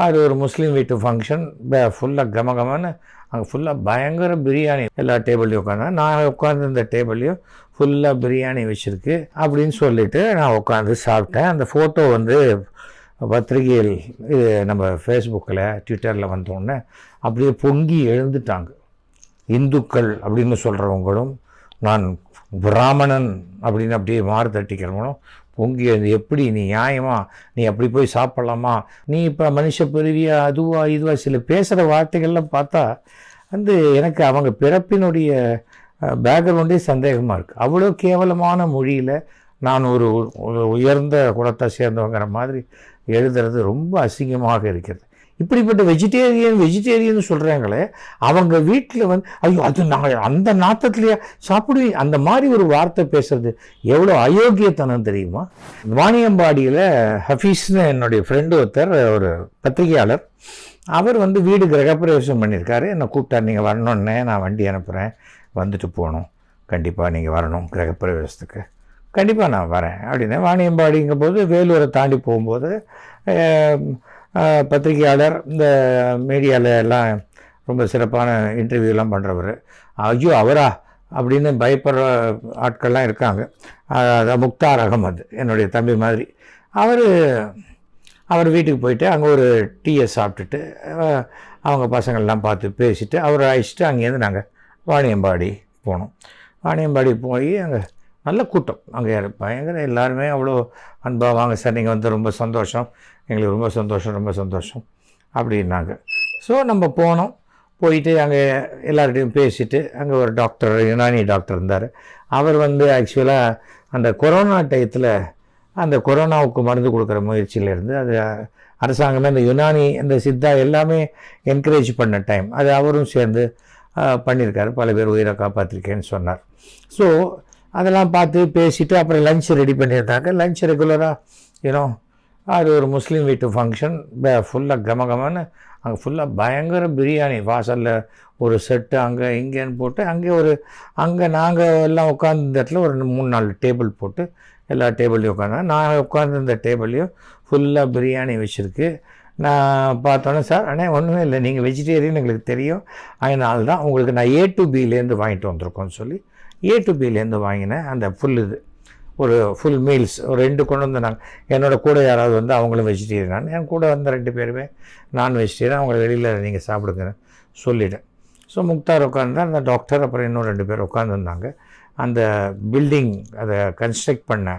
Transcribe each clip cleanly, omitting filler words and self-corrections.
அது ஒரு முஸ்லீம் வீட்டு ஃபங்க்ஷன். ஃபுல்லாக கமகமன்னு அங்கே ஃபுல்லாக பயங்கர பிரியாணி. எல்லா டேபிள்லையும் உட்காந்து நான் உட்காந்துருந்த டேபிள்லையும் ஃபுல்லாக பிரியாணி வச்சுருக்கு அப்படின்னு சொல்லிவிட்டு நான் உட்காந்து சாப்பிட்டேன். அந்த ஃபோட்டோ வந்து பத்திரிகையில் இது நம்ம ஃபேஸ்புக்கில் ட்விட்டரில் வந்தோடனே அப்படியே பொங்கி எழுந்துட்டாங்க. இந்துக்கள் அப்படின்னு சொல்கிறவங்களும் நான் பிராமணன் அப்படின்னு அப்படியே மாறு தட்டிக்கிறவங்களும் பொங்கி எழுந்து, எப்படி நீ நியாயமா நீ அப்படி போய் சாப்பிட்லாமா, நீ இப்போ மனுஷ பிறவியா அதுவா இதுவா சில பேசுகிற வார்த்தைகள்லாம் பார்த்தா வந்து எனக்கு அவங்க பிறப்பினுடைய பேக்ரவுண்டே சந்தேகமாக இருக்குது. அவ்வளோ கேவலமான மொழியில் நான் ஒரு உயர்ந்த குலத்தை சேர்ந்தவங்கிற மாதிரி எழுதுறது ரொம்ப அசிங்கமாக இருக்கிறது. இப்படிப்பட்ட வெஜிடேரியன் சொல்கிறாங்களே, அவங்க வீட்டில் வந்து ஐயோ அது நான் அந்த நாட்டத்துலையே சாப்பிடுவேன் அந்த மாதிரி ஒரு வார்த்தை பேசுறது எவ்வளோ அயோக்கியத்தனம் தெரியுமா? வாணியம்பாடியில் ஹஃபீஸ்னு என்னுடைய ஃப்ரெண்டு ஒருத்தர், ஒரு பத்திரிகையாளர், அவர் வந்து வீடு கிரகப்பிரவேசம் பண்ணியிருக்காரு. என்னை கூப்பிட்டார், நீங்கள் வரணுன்னே நான் வண்டி அனுப்புகிறேன், வந்துட்டு போகணும், கண்டிப்பாக நீங்கள் வரணும் கிரகப்பிரவேசத்துக்கு. கண்டிப்பாக நான் வரேன் அப்படின்னு. வாணியம்பாடிங்கும் போது வேலூரை தாண்டி போகும்போது பத்திரிகையாளர், இந்த மீடியாவில் எல்லாம் ரொம்ப சிறப்பான இன்டர்வியூலாம் பண்ணுறவர். ஐயோ அவரா அப்படின்னு பயப்படுற ஆட்கள்லாம் இருக்காங்க. முக்தார் அகமது என்னுடைய தம்பி மாதிரி. அவர் வீட்டுக்கு போயிட்டு அங்கே ஒரு டீயை சாப்பிட்டுட்டு அவங்க பசங்கள்லாம் பார்த்து பேசிவிட்டு அவரை அழைச்சிட்டு அங்கேருந்து நாங்கள் வாணியம்பாடி போனோம். வாணியம்பாடி போய் அங்கே நல்ல கூட்டம், அங்கே பயங்கர எல்லாருமே அவ்வளோ அன்பாக, வாங்க சார் நீங்கள் வந்து ரொம்ப சந்தோஷம், எங்களுக்கு ரொம்ப சந்தோஷம் அப்படின்னாங்க. ஸோ நம்ம போனோம். போயிட்டு அங்கே எல்லார்கிட்டையும் பேசிவிட்டு அங்கே ஒரு டாக்டர், யுனானி டாக்டர் இருந்தார். அவர் வந்து ஆக்சுவலாக அந்த கொரோனா டயத்தில் அந்த கொரோனாவுக்கு மருந்து கொடுக்குற முயற்சியிலேருந்து அது அரசாங்கமே அந்த யுனானி அந்த சித்தா எல்லாமே என்கரேஜ் பண்ண டைம், அது அவரும் சேர்ந்து பண்ணியிருக்காரு. பல பேர் உயிரை காப்பாற்றிருக்கேன்னு சொன்னார். ஸோ அதெல்லாம் பார்த்து பேசிவிட்டு அப்புறம் லஞ்ச் ரெடி பண்ணியிருந்தாங்க. லஞ்ச் ரெகுலராக அது ஒரு முஸ்லீம் வீட்டு ஃபங்க்ஷன். ஃபுல்லாக கமகமன்னு அங்கே ஃபுல்லாக பயங்கர பிரியாணி. வாசலில் ஒரு செட்டு அங்கே இங்கேன்னு போட்டு அங்கே நாங்கள் எல்லாம் உட்காந்து இடத்துல ஒரு 3-4 டேபிள் போட்டு எல்லா டேபிள்லையும் உட்காந்து நான் உட்காந்துருந்த டேபிள்லையும் ஃபுல்லாக பிரியாணி வச்சுருக்கு. நான் பார்த்தோன்னே, சார் அண்ணே ஒன்றுமே இல்லை, நீங்கள் வெஜிடேரியன் எங்களுக்கு தெரியும், அதனால தான் உங்களுக்கு நான் A to Bலேருந்து வாங்கிட்டு வந்திருக்கோன்னு சொல்லி A to Bலேருந்து வாங்கினேன். அந்த ஒரு ஃபுல் மீல்ஸ் ஒரு 2 கொண்டு வந்தாங்க. என்னோடய கூட யாராவது வந்து அவங்களும் வெஜிடேரியன், என் கூட வந்த 2 பேருமே நான் வெஜிடேரியன், அவங்கள வெளியில் நீங்கள் சாப்பிடுங்கன்னு சொல்லிவிட்டேன். ஸோ முக்தார் உட்காந்து அந்த டாக்டர் அப்புறம் இன்னும் 2 பேர் உட்காந்துருந்தாங்க. அந்த பில்டிங் அதை கன்ஸ்ட்ரக்ட் பண்ண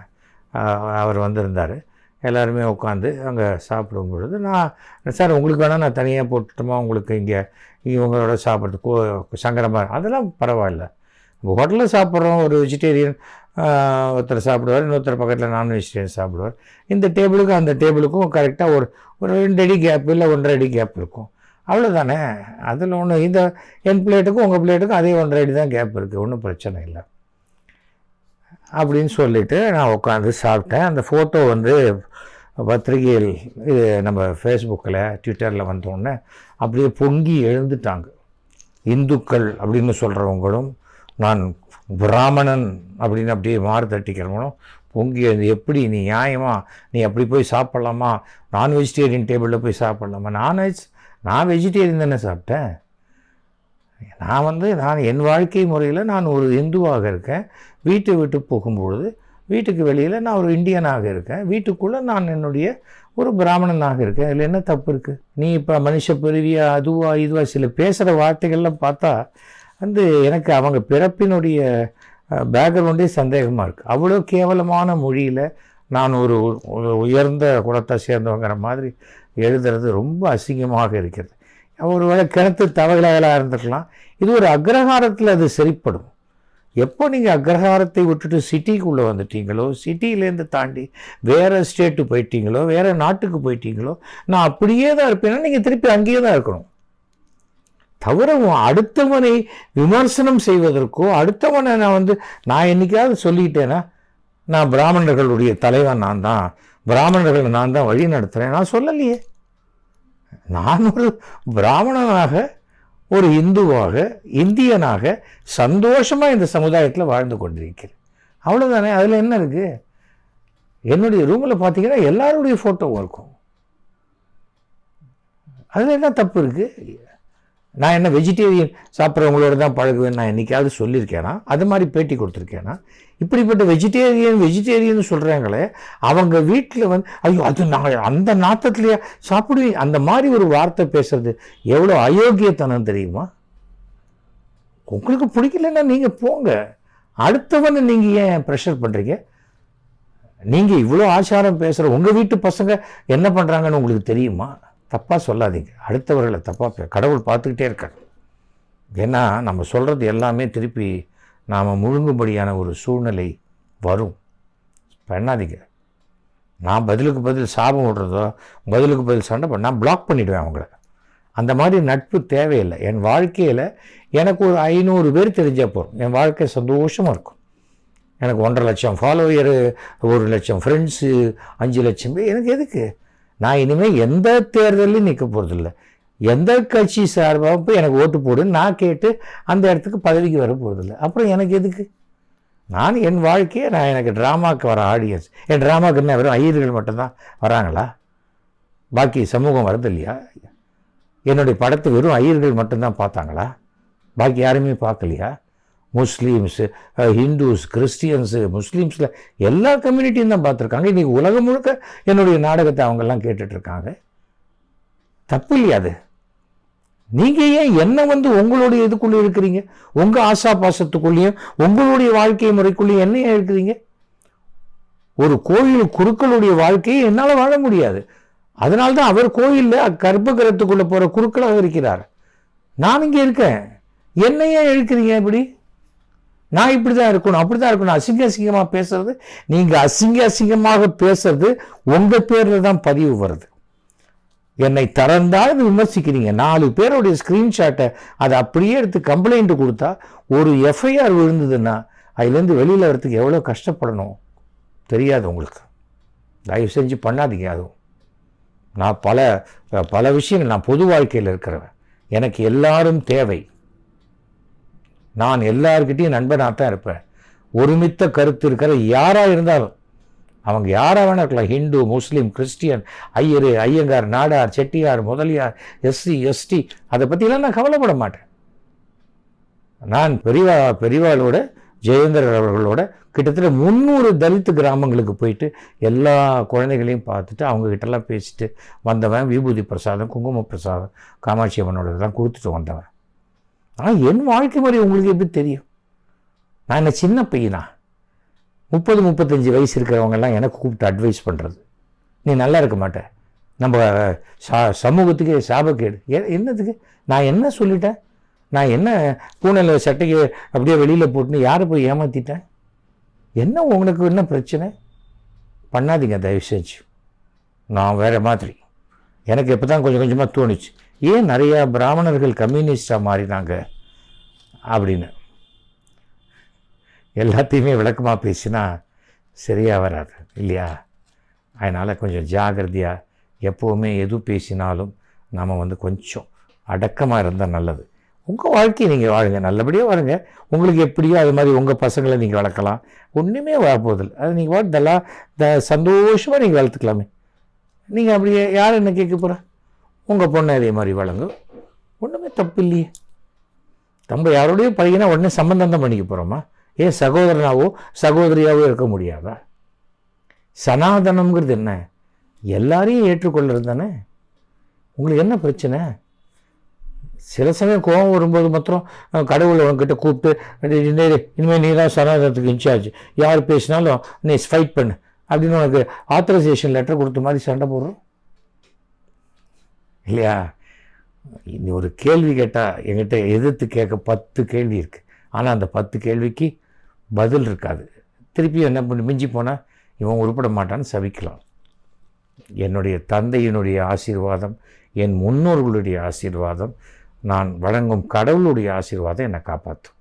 அவர் வந்திருந்தார். எல்லாருமே உட்காந்து அங்கே சாப்பிடும் பொழுது நான், சார் உங்களுக்கு வேணால் நான் தனியாக போட்டுட்டோமா, உங்களுக்கு இங்கே இவங்களோட சாப்பிட்றதுக்கு சங்கடமாக, அதெல்லாம் பரவாயில்ல. ஹோட்டலில் சாப்பிட்றோம், ஒரு வெஜிடேரியன் ஒருத்தர் சாப்பிடுவார், இன்னொருத்தர் பக்கத்தில் நான் வெஜிடேரியன் சாப்பிடுவார். இந்த டேபிளுக்கும் அந்த டேபிளுக்கும் கரெக்டாக ஒரு 2 அடி கேப் இல்லை 1.5 அடி கேப் இருக்கும், அவ்வளோதானே. அதில் ஒன்று, இந்த என் பிளேட்டுக்கும் உங்கள் பிளேட்டுக்கும் அதே 1.5 அடி தான் கேப் இருக்குது, ஒன்றும் பிரச்சனை இல்லை அப்படின்னு சொல்லிவிட்டு நான் உட்காந்து சாப்பிட்டேன். அந்த ஃபோட்டோ வந்து பத்திரிகையில் இது நம்ம ஃபேஸ்புக்கில் ட்விட்டரில் வந்தோடனே அப்படியே பொங்கி எழுந்துட்டாங்க. இந்துக்கள் அப்படின்னு சொல்கிறவங்களும் நான் பிராமணன் அப்படின்னு அப்படியே மாறு தட்டிக்கிறவங்களும் பொங்கி எழுந்து, எப்படி நீ நியாயமா நீ அப்படி போய் சாப்பிட்லாமா, நான் வெஜிடேரியன் டேபிளில் போய் சாப்பிட்லாமா, நான் வெஜிடேரியன் தானே சாப்பிட்டேன். நான் என் வாழ்க்கை முறையில் நான் ஒரு இந்துவாக இருக்கேன். வீட்டை விட்டு போகும்பொழுது வீட்டுக்கு வெளியில் நான் ஒரு இந்தியனாக இருக்கேன், வீட்டுக்குள்ளே நான் என்னுடைய ஒரு பிராமணனாக இருக்கேன். இதில் என்ன தப்பு இருக்குது? நீ இப்போ மனுஷ பிறவியா அதுவா இதுவா சில பேசுகிற வார்த்தைகள்லாம் பார்த்தா வந்து எனக்கு அவங்க பிறப்பினுடைய பேக்ரவுண்டே சந்தேகமாக இருக்குது. அவ்வளோ கேவலமான மொழியில் நான் ஒரு உயர்ந்த குலத்தை சேர்ந்தவங்கிற மாதிரி எழுதுறது ரொம்ப அசிங்கமாக இருக்கிறது. ஒரு வேளை கிணத்து தவளைகளாக இருந்துக்கலாம். இது ஒரு அக்ரஹாரத்தில் அது சரிப்படும். எப்போ நீங்கள் அக்ரஹாரத்தை விட்டுட்டு சிட்டிக்குள்ளே வந்துட்டீங்களோ, சிட்டியிலேருந்து தாண்டி வேறு ஸ்டேட்டு போயிட்டீங்களோ, வேறு நாட்டுக்கு போயிட்டீங்களோ, நான் அப்படியே தான் இருப்பேன்னா நீங்கள் திருப்பி அங்கேயே தான் இருக்கணும். தவிர அடுத்தவனை விமர்சனம் செய்வதற்கோ, அடுத்தவனை நான் என்றைக்காவது சொல்லிக்கிட்டேன்னா, நான் பிராமணர்களுடைய தலைவன், பிராமணர்களை நான் தான் வழி நடத்துகிறேன், நான் சொல்லலையே. நான் ஒரு பிராமணனாக, ஒரு இந்துவாக, இந்தியனாக சந்தோஷமாக இந்த சமுதாயத்தில் வாழ்ந்து கொண்டிருக்கிறேன், அவ்வளோதானே. அதில் என்ன இருக்குது? என்னுடைய ரூமில் பார்த்தீங்கன்னா எல்லாருடைய ஃபோட்டோவும் இருக்கும். அதில் என்ன தப்பு இருக்குது? நான் என்ன வெஜிடேரியன் சாப்பிட்றவங்களோட தான் பழகுவேன் நான் என்றைக்காவது சொல்லியிருக்கேனா? அது மாதிரி பேட்டி கொடுத்துருக்கேனா? இப்படிப்பட்ட வெஜிடேரியன் சொல்கிறாங்களே, அவங்க வீட்டில் வந்து ஐயோ அது நான் அந்த நாட்டத்துலையே சாப்பிடுவேன், அந்த மாதிரி ஒரு வார்த்தை பேசுறது எவ்வளோ அயோக்கியத்தனம் தெரியுமா? உங்களுக்கு பிடிக்கலன்னா நீங்கள் போங்க. அடுத்தவனை நீங்கள் ஏன் ப்ரெஷர் பண்ணுறீங்க? நீங்கள் இவ்வளோ ஆச்சாரம் பேசுகிற உங்கள் வீட்டு பசங்க என்ன பண்ணுறாங்கன்னு உங்களுக்கு தெரியுமா? தப்பாக சொல்லாதீங்க, அடுத்தவர்களை தப்பாக கடவுள் பார்த்துக்கிட்டே இருக்கார். ஏன்னா நம்ம சொல்கிறது எல்லாமே திருப்பி நாம் முழுங்கும்படியான ஒரு சூழ்நிலை வரும். பண்ணாதீங்க. நான் பதிலுக்கு பதில் சாபம் விடுறதோ பதிலுக்கு பதில் சண்டை நான் பிளாக் பண்ணிவிடுவேன் அவங்கள. அந்த மாதிரி நட்பு தேவையில்லை. என் வாழ்க்கையில் எனக்கு ஒரு 500 பேர் தெரிஞ்சால் போகிறோம், என் வாழ்க்கை சந்தோஷமாக இருக்கும். எனக்கு 1.5 லட்சம் ஃபாலோயரு, 1 லட்சம் ஃப்ரெண்ட்ஸு, 5 லட்சம் பேர் எனக்கு எதுக்கு? நான் இனிமேல் எந்த தேர்தலையும் நிற்க போகிறதில்ல. எந்த கட்சி சார்பாக போய் எனக்கு ஓட்டு போடுன்னு நான் கேட்டு அந்த இடத்துக்கு பதவிக்கு வர போகிறதில்ல. அப்புறம் எனக்கு எதுக்கு? நான் என் வாழ்க்கையை எனக்கு ட்ராமாவுக்கு வர ஆடியன்ஸ், என் ட்ராமாவுக்கு என்ன வெறும் ஐயர்கள் மட்டும்தான் வராங்களா? பாக்கி சமூகம் வரது இல்லையா? என்னுடைய படத்தை வெறும் ஐயர்கள் மட்டும்தான் பார்த்தாங்களா? பாக்கி யாருமே பார்க்கலையா? முஸ்லீம்ஸு, ஹிந்துஸ், கிறிஸ்டியன்ஸு, முஸ்லீம்ஸில் எல்லா கம்யூனிட்டியும் தான் பார்த்துருக்காங்க. இன்றைக்கி உலகம் முழுக்க என்னுடைய நாடகத்தை அவங்கெல்லாம் கேட்டுட்ருக்காங்க. தப்பு இல்லையா அது? நீங்கள் ஏன் என்ன வந்து உங்களுடைய இதுக்குள்ளே இருக்கிறீங்க? உங்கள் ஆசா பாசத்துக்குள்ளேயும் உங்களுடைய வாழ்க்கை முறைக்குள்ளேயும் என்ன ஏன் இருக்கிறீங்க? ஒரு கோயில் குருக்களுடைய வாழ்க்கையை என்னால் வாழ முடியாது. அதனால்தான் அவர் கோயிலில் கர்ப்பகிரகத்துக்குள்ளே போகிற குருக்களாக இருக்கிறார். நான் இங்கே இருக்கேன். என்னையே இழுக்கிறீங்க இப்படி? நான் இப்படி தான் இருக்கணும், அப்படி தான் இருக்கணும், அசிங்கமாக பேசுறது. நீங்கள் அசிங்கமாக பேசுறது உங்கள் பேரில் தான் பதிவு வருது. என்னை தரந்தால் விமர்சிக்கிறீங்க. 4 பேருடைய ஸ்க்ரீன்ஷாட்டை அதை அப்படியே எடுத்து கம்ப்ளைண்ட் கொடுத்தா ஒரு எஃப்ஐஆர் விழுந்ததுன்னா அதுலேருந்து வெளியில் வரத்துக்கு எவ்வளோ கஷ்டப்படணும் தெரியாது உங்களுக்கு. தயவு செஞ்சு பண்ணாதீங்க. அதுவும் நான் பல விஷயங்கள், நான் பொது வாழ்க்கையில் இருக்கிறவன், எனக்கு எல்லாரும் தேவை. நான் எல்லார்கிட்டையும் நண்பனாக தான் இருப்பேன். ஒருமித்த கருத்து இருக்கிற யாராக இருந்தாலும், அவங்க யாராக வேணா இருக்கலாம், Hindu, Muslim, Christian, Iyengar, Nadar, Chettiar, Mudaliar, SC, ST, அதை பற்றிலாம் நான் கவலைப்பட மாட்டேன். நான் பெரியவாளோட ஜெயேந்திரர் அவர்களோட கிட்டத்தட்ட 300 தலித்து கிராமங்களுக்கு போயிட்டு எல்லா குழந்தைகளையும் பார்த்துட்டு அவங்கக்கிட்டலாம் பேசிட்டு வந்தவன். விபூதி பிரசாதம், குங்கும பிரசாதம், காமாட்சி அம்மனோட இதெல்லாம் கொடுத்துட்டு வந்தவன். ஆனால் என் வாழ்க்கை முறை உங்களுக்கு எப்படி தெரியும்? நான் என்ன சின்ன பையனா? 30-35 வயசு இருக்கிறவங்கெல்லாம் எனக்கு கூப்பிட்டு அட்வைஸ் பண்ணுறது, நீ நல்லா இருக்க மாட்டேன், நம்ம சமூகத்துக்கு சாபக்கேடு. என்னதுக்கு? நான் என்ன சொல்லிட்டேன்? நான் என்ன பூனையில் சட்டைக்கு அப்படியே வெளியில் போட்டுன்னு யாரை போய் ஏமாற்றிட்டேன்? என்ன உங்களுக்கு என்ன பிரச்சனை? பண்ணாதீங்க தயவு செஞ்சு. நான் வேறு மாதிரி. எனக்கு இப்போ தான் கொஞ்சம் கொஞ்சமாக தோணுச்சு, ஏன் நிறையா பிராமணர்கள் கம்யூனிஸ்டாக மாறினாங்க அப்படின்னு. எல்லாத்தையுமே விளக்கமாக பேசினா சரியாக வராது இல்லையா? அதனால் கொஞ்சம் ஜாகிரதையாக எப்போவுமே எது பேசினாலும் நம்ம கொஞ்சம் அடக்கமாக இருந்தால் நல்லது. உங்கள் வாழ்க்கையை நீங்கள் வாழுங்க, நல்லபடியாக வாழுங்க. உங்களுக்கு எப்படியோ அது மாதிரி உங்கள் பசங்களை நீங்கள் வளர்க்கலாம். ஒன்றுமே வரப்போதில்லை. அது நீங்கள் சந்தோஷமாக நீங்கள் வளர்த்துக்கலாமே. நீங்கள் அப்படியே யார் என்ன கேட்க போகிறா? உங்கள் பொண்ணை அதே மாதிரி வளங்கும், ஒன்றுமே தப்பு இல்லையே. நம்ம யாரோடையும் பழகினா உடனே சம்பந்தம் தான் பண்ணிக்க போகிறோமா? ஏன் சகோதரனாவோ சகோதரியாவோ இருக்க முடியாதா? சனாதனம்ங்கிறது என்ன? எல்லாரையும் ஏற்றுக்கொள்கிறது தானே. உங்களுக்கு என்ன பிரச்சனை? சில சமயம் கோபம் வரும்போது மாத்திரம் கடவுளை உங்ககிட்ட கூப்பிட்டு இனிமேல் நீ தான் சனாதனத்துக்கு இன்சார்ஜ், யார் பேசினாலும் நீ ஃபைட் பண்ணு அப்படின்னு உனக்கு ஆத்தரைசேஷன் லெட்டர் கொடுத்த மாதிரி சண்டை போடுறோம் இல்லையா? இன்னி ஒரு கேள்வி கேட்டால் என்கிட்ட எதிர்த்து கேட்க 10 கேள்வி இருக்குது. ஆனால் அந்த 10 கேள்விக்கு பதில் இருக்காது. திருப்பி என்ன பண்ணி மிஞ்சி போனால் இவன் உருப்பட மாட்டான்னு சபிக்கலாம். என்னுடைய தந்தையினுடைய ஆசீர்வாதம், என் முன்னோர்களுடைய ஆசீர்வாதம், நான் வழங்கும் கடவுளுடைய ஆசீர்வாதம் என்னை காப்பாற்றும்.